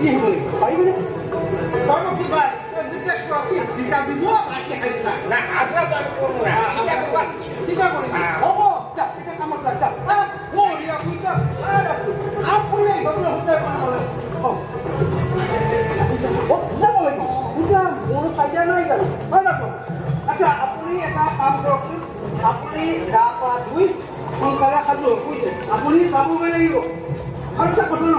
কি হ'ব পাৰিবনে বাৰু কিবা জিজ্ঞেস কৰক কি জিকা দিব বাকি হাজিৰা না হাজিৰা বাকি কৰিব না কিবা কৰিম হ'ব যা এটা কামত লাগ যা ও দিয়া বুঝা আপুনি এইভাবে হতে পারে ও যাব লাগিব বুঝা মোৰ কাজা নাই জানো হয় না আচ্ছা আপুনি এটা কাম কৰকচোন আপুনি গা পা ধুই সোনকালে খাদ্য বুঝছে আপুনি যাবগৈ লাগিব আৰু এটা কথা ন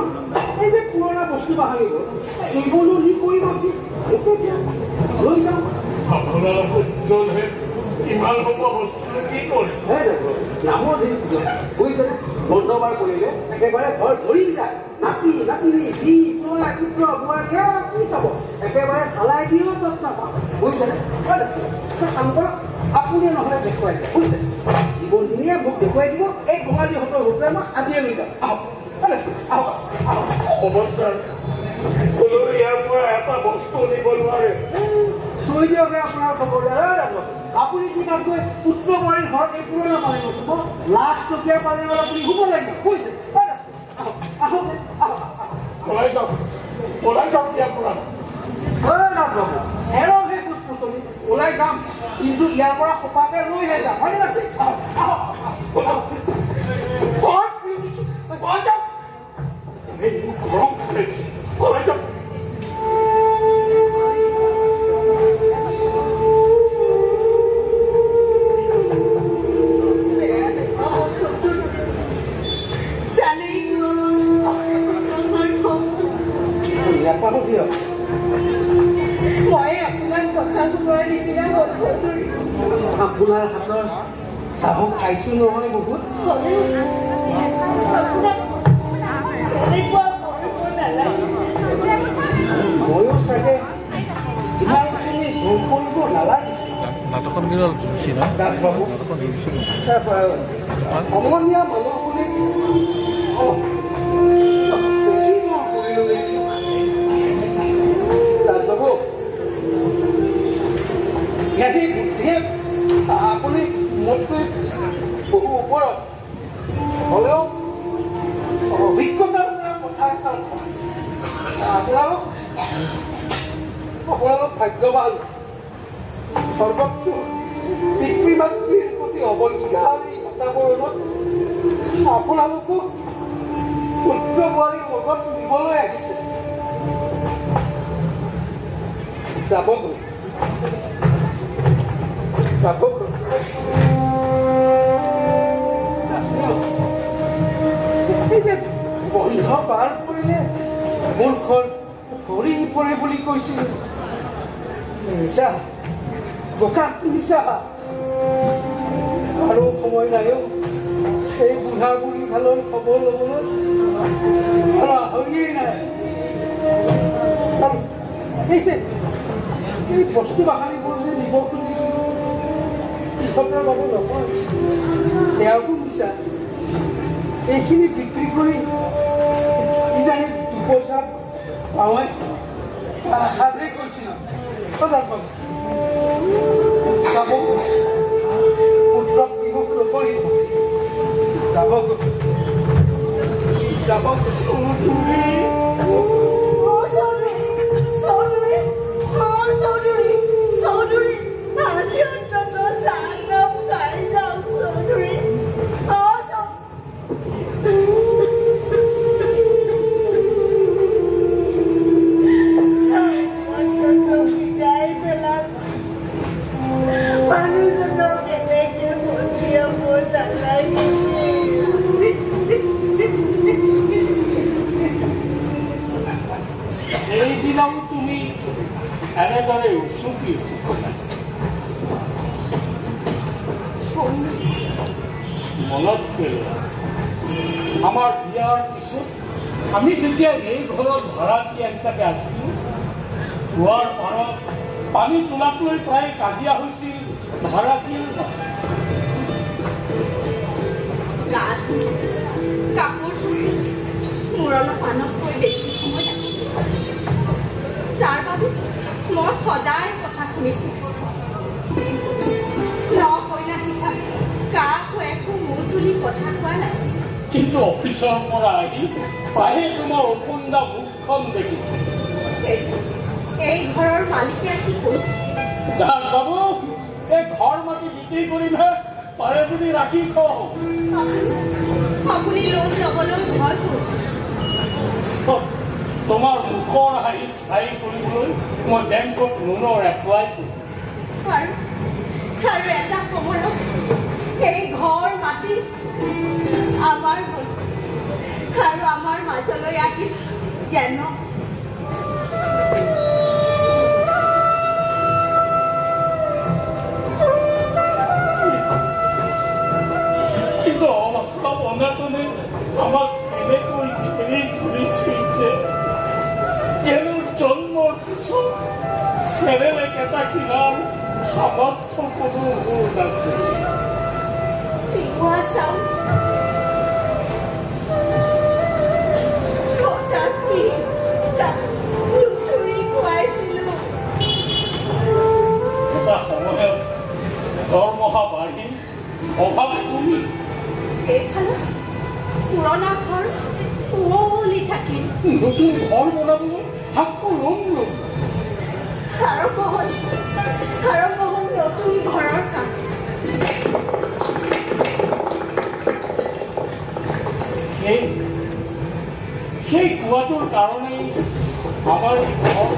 এই যে পুৰণা বস্তু বাহানি গ'ল এইবোৰো নি কৰিব কি লৈ যাওঁ আপোনালোকে ইমান হ'ব বস্তু কি কৰে নামৰ বুজিছে বন্ধবাৰ কৰিলে একেবাৰে ঘৰ ভৰি যায় নাতি নাতিনি যি পুৰণা চিত্ৰ বোৱাৰী কি চাব একেবাৰে ঢালাই দিও তত নাপাওঁ বুজিছেনে কাম কৰক আপুনি নহ'লে দেখুৱাই দিয়ে বুজিছে জীৱনখিনিয়ে মোক দেখুৱাই দিব এই বঙালীহঁতৰ ৰূপে মই আজিয়ে লৈ যাম আহক খবৰদাৰ কোনেও ইয়াৰ পৰা এটা বস্তু নিব নোৱাৰে থৈ দিয়কে আপোনাৰ খবৰদাৰ আপুনি কি কাম কৰে পুত্ৰ বোৱাৰীৰ ঘৰত এই পুৰণা পানী নুঠিব লাখ টকীয়া পানীৰ আপুনি শুব লাগিব বুজিছে আহক ওলাই যাওক ইয়াৰ পৰা এৰহে পুষ্পচলি ওলাই যাম কিন্তু ইয়াৰ পৰা সোপাকে লৈহে যাম হয় নে আপোনাৰ হাতৰ চাহু খাইছো নহয় বহুত ময়ো চাগে ইমানখিনি জোৰ কৰিব নালাগিছিল দাসবাবু সমনীয়া মানুহ বুলি বেছি জোৰ কৰিলো নেকি দাসবাবু ইয়াতে বুদ্ধিয়ে আপুনি মোতকৈ বহু ওপৰত হ'লেও অভিজ্ঞতাৰ কথা এটা আপোনালোক ভাগ্যৱান সৰ্বত্ৰ পিতৃ মাতৃৰ প্ৰতি অৱজ্ঞাৰ এই বাতাবৰণত আপোনালোকক পুত্ৰ বোৱাৰীৰ লগত নিবলৈ আহিছে যাবগৈ বন্ধ পাৰ কৰিলে মূৰখন ভৰি পৰে বুলি কৈছিল বোকাত মিছা আৰু সময় নাইও এই বুঢ়া বুঢ়ী ভালৰ খবৰ ল'বলৈ আৰু আহৰিয়েই নাই এই বস্তু বাহানিবোৰ যে নিব খুজিছিল বাবু নহয় এয়াও মিছা এইখিনি বিক্ৰী কৰি কিজানি দুপইচা পাওঁৱে আশাতে কৰিছিল পুত্ৰক বিমুখ নকৰিব যাব এইদিনাও তুমি এনেদৰে উচুকি উঠিছিলা মনত পেলোৱা আমাৰ বিয়াৰ পিছত আমি যেতিয়া এই ঘৰত ভাড়াতীয়া হিচাপে আছিলোঁ কুঁৱাৰ পাৰত পানী তোলাকৈ প্ৰায় কাজিয়া হৈছিল ভাড়াতীয়াৰ কাপোৰ মোৰ অলপ আনতকৈ বেছি সময় লাগিছিল তাৰ বাবে মই সদায় কথা শুনিছোঁ কইনা হিচাপে কাকো একো মূৰ তুলি কথা কোৱা নাছিল কিন্তু অফিচৰ পৰা আহি প্ৰায়ে তোমাৰ অপন্দা মুখ মুখখন দেখিছে এই ঘৰৰ মালিকে কি কৰিছে যাক বাবু এই ঘৰ মাটি বিক্ৰী কৰিলে পাৰে যদি ৰাখি থওঁ আপুনি লোন ল'বলৈ ভয় কৰিছে তোমাৰ মুখৰ হাঁহি স্থায়ী কৰিবলৈ মই বেংকত লোনৰ এপ্লাই কৰিম আৰু এটা সময়ত এই ঘৰ মাটি আমাৰ হ'ল আৰু আমাৰ মাজলৈ আহি জ্ঞান কিন্তু অভাৱ অনাটনে আমাক এনেকৈ ঘেৰি ধৰিছিল যে কেনুৰ জন্মৰ পিছত চেৰেলেক এটা কিনাৰ সামৰ্থ্য কোনো মোৰ নাছিল এটা সময়ত দৰমহা বাঢ়ি অভাৱ কমি এইফালে পুৰণা ঘৰ পুৱলি থাকিল নতুন ঘৰ বনাবলৈ আকৌ লোন ল'ম আৰম্ভ হ'ল নতুন ঘৰৰ কাম সেই কুৱাটোৰ কাৰণেই আমাৰ এই ঘৰ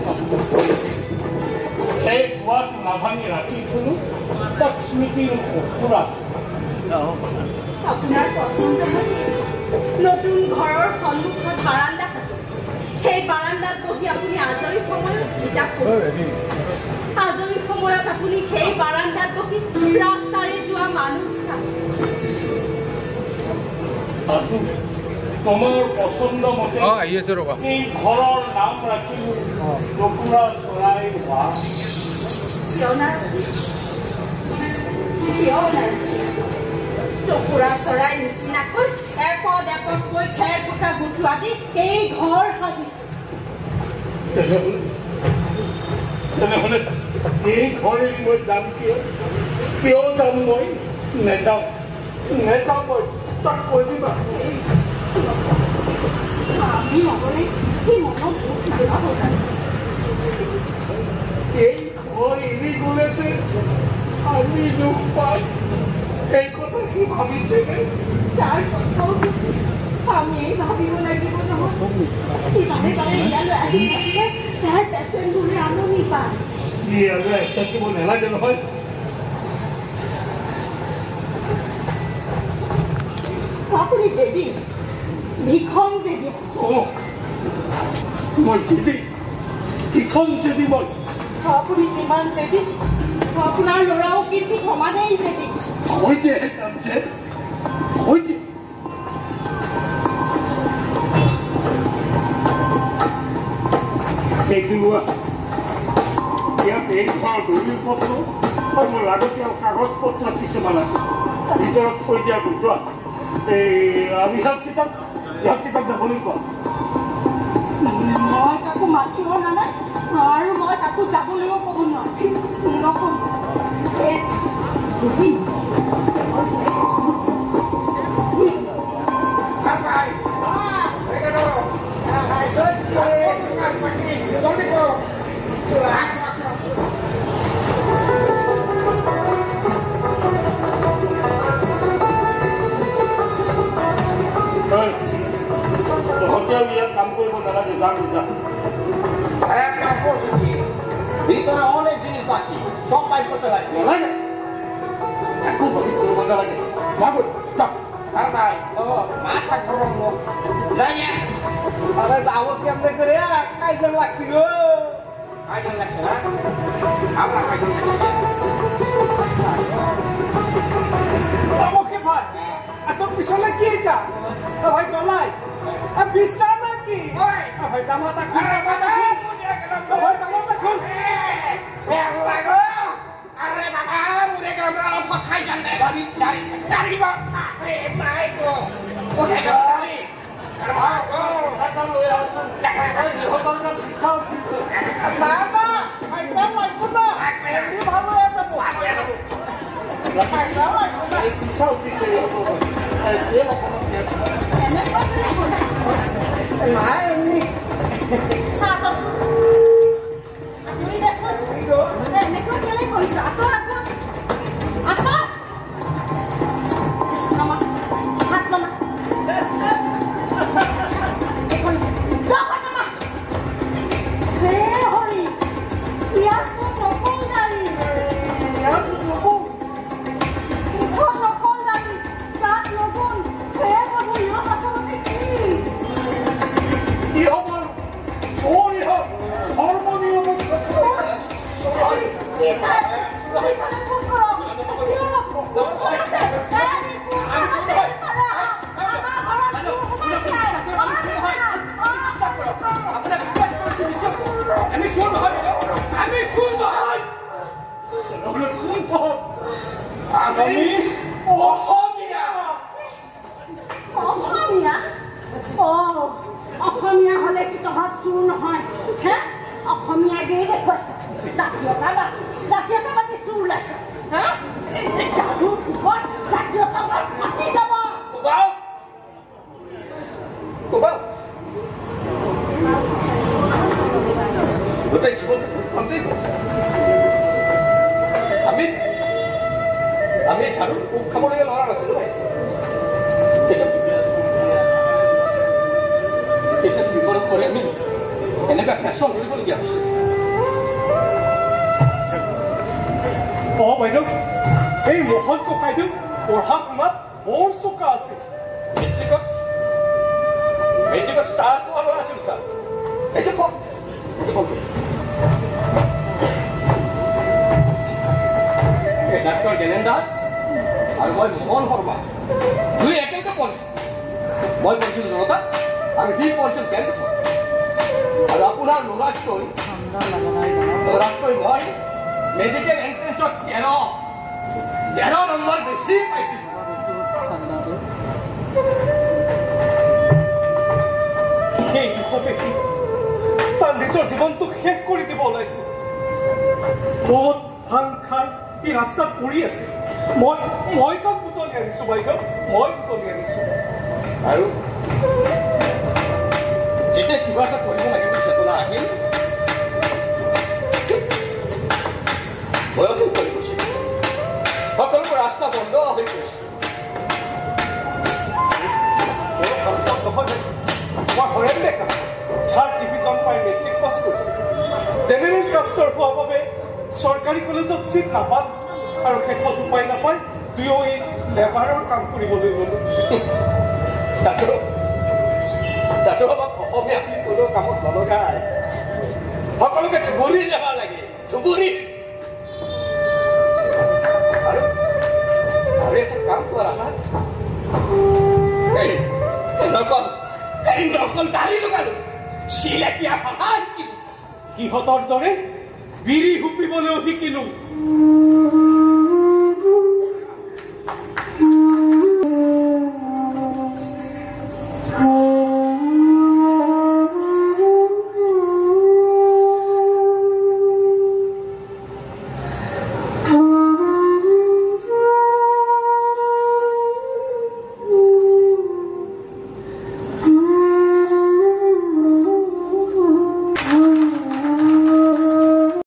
সেই কুৱাটো নাভাঙি ৰাখি থলো তাক স্মৃতিৰ সঁফুৰা আপোনাৰ পচন্দ নতুন ঘৰৰ সন্মুখত বাৰাণ্ডা আছে সেই বাৰাণ্ডাত বহি আপুনি আজৰি সময়ত কিতাপ পঢ়ে আজৰি সময়ত আপুনি সেই বাৰাণ্ডাত বহি ৰাস্তাৰে যোৱা মানুহ চায় তোমাৰ পচন্দ মতে এই ঘৰৰ নাম ৰাখিলো টুকুৰা চৰাই টুকুৰা চৰাই নিচিনাকৈ এপদ এপদকৈ খেৰ ফুটা গুটোৱা দি এই ঘৰ সাজিছো তেনেহ'লে এই ঘৰে মই যাম কিয় যাম মই নেযাওঁ মই তাক কৈ দিবা আমি নগ'লে সি মনত দুখ নাপাব এই ঘৰ এৰি গ'লে যে আমি দুখ পাম এই কথা সি ভাবিছেনে তাৰ কথাও আমিয়েই ভাবিব লাগিব নহয় সি বাৰে বাৰে ইয়ালৈ আহি থাকিলে তাৰ পেচেণ্টবোৰে আমনি পায় ইয়ালৈ থাকিব নালাগে নহয় আপুনি যেদি ভিখন যেদি মই যেদি ভিখন যেদি মই আপুনি যিমান যেদি আপোনাৰ ল'ৰাও কিন্তু সমানেই যেদি হৈতেহে কামছে হৈতে এইটো লোৱা ইয়াত এই ঘৰৰ দলিল পত্ৰ আৰু মোৰ লাগতীয়াল কাগজ পত্ৰ কিছুমান আছে ভিতৰত থৈ দিয়া যোৱা এই আমি ইয়াত কিতাপ যাবলৈ কোৱা মই তাকো মাতিব নালাগে আৰু মই তাকো যাবলৈও ক'ব নোৱাৰো কাম কৰিব নালাগে যাম ভিতৰে অনেক জিনিস বাকি সব বাইৰ কৰতে লাগে নালাগে একো বহি কৰিব নালাগে যাবো আর ভাই মাথা গরম যাই আরে যাবো কেমনে করে কাইজন লাগছি গো কাইজন লাগছে না আমরা কাইজন লাগছি আমাকে ভাই এত পিছনে কি এটা ভাই গলাই আর বিশ্রাম নাকি ভাই জামাটা খুল জামাটা খুল ভাই জামাটা খুল লাগো আরে বাবা মুরে গেল খাই জানে গাড়ি গাড়ি বা নাই তো ওঠে গাড়ি আর ভাগ কাটাল লয়ে আসুন হোটেলটা পিছাও পিছে না না ভাই কাম লাগবে না এমনি ভালো হয়ে যাবে ভালো হয়ে যাবে ভাই কাম লাগবে না পিছাও পিছে এই যে রকম না এমনি অসমীয়া হলে কি তহঁত চুৰ নহয় হে অসমীয়া গেই দেখুৱাইছ জাতীয়তাবাদী চুৰ ওলাইছ হা যাদু ওপৰত জাতীয়তাবাদ ফাটি যাব গোটেই জীৱন আমি ঝাৰু পোক খাবলগীয়া ল'ৰা নাছিলো ভাই বিপদত পৰি আমি এনেকুৱা ফেশ্বন কৰিবলগীয়া হৈছে বাইদেউ এই মোহন ককাইদেউ পঢ়া শুনাত বৰ চোকা আছে মেট্ৰিকত ষ্টাৰ পোৱা ল'ৰা আছিল ছাৰ এইটো কম ডাক্তৰ জ্ঞানেন দাস আৰু মই মোহন শৰ্মা দুই একেলগে পঢ়িছোঁ মই পঢ়িছিলোঁ জনতাত আৰু সি পঢ়িছিল কেন্দ্ৰত আৰু আপোনাৰ ল'ৰাতকৈ মই মেডিকেল এণ্ট্ৰেঞ্চত 13 নম্বৰ বেছি পাইছিলোঁ সেই দিশতে সি তাৰ নিজৰ জীৱনটোক শেষ কৰি দিব ওলাইছিল মদ ভাং খাই সি ৰাস্তাত পৰি আছে মই তাক বুটলি আনিছো বাইদেউ মই বুটলি আনিছো আৰু যেতিয়া কিবা এটা কৰিব লাগে বুলি চেতনা আহিল বয়সো কৰি গৈছে সকলোবোৰ ৰাস্তা বন্ধ হৈ গৈছে মই হৰেণ ডেকা 3rd ডিভিজন পাই মেট্ৰিক পাছ কৰিছে জেনেৰেল কাষ্টৰ হোৱাৰ বাবে চৰকাৰী কলেজত চিট নাপাল আৰু শেষত উপায় নাপায় দুয়ো এই লেবাৰৰ কাম কৰিবলৈ গ'লো তাতো আমাক অসমীয়া বুলি ক'লেও কামত নলগাই সকলোকে ধুবুৰী যাব লাগে ধুবুৰী আৰু এটা কাম কৰা নকল দাড়ি লগালো চিলেটীয়া ভাষা শিকিলো সিহঁতৰ দৰে বিৰি হুপিবলৈও শিকিলো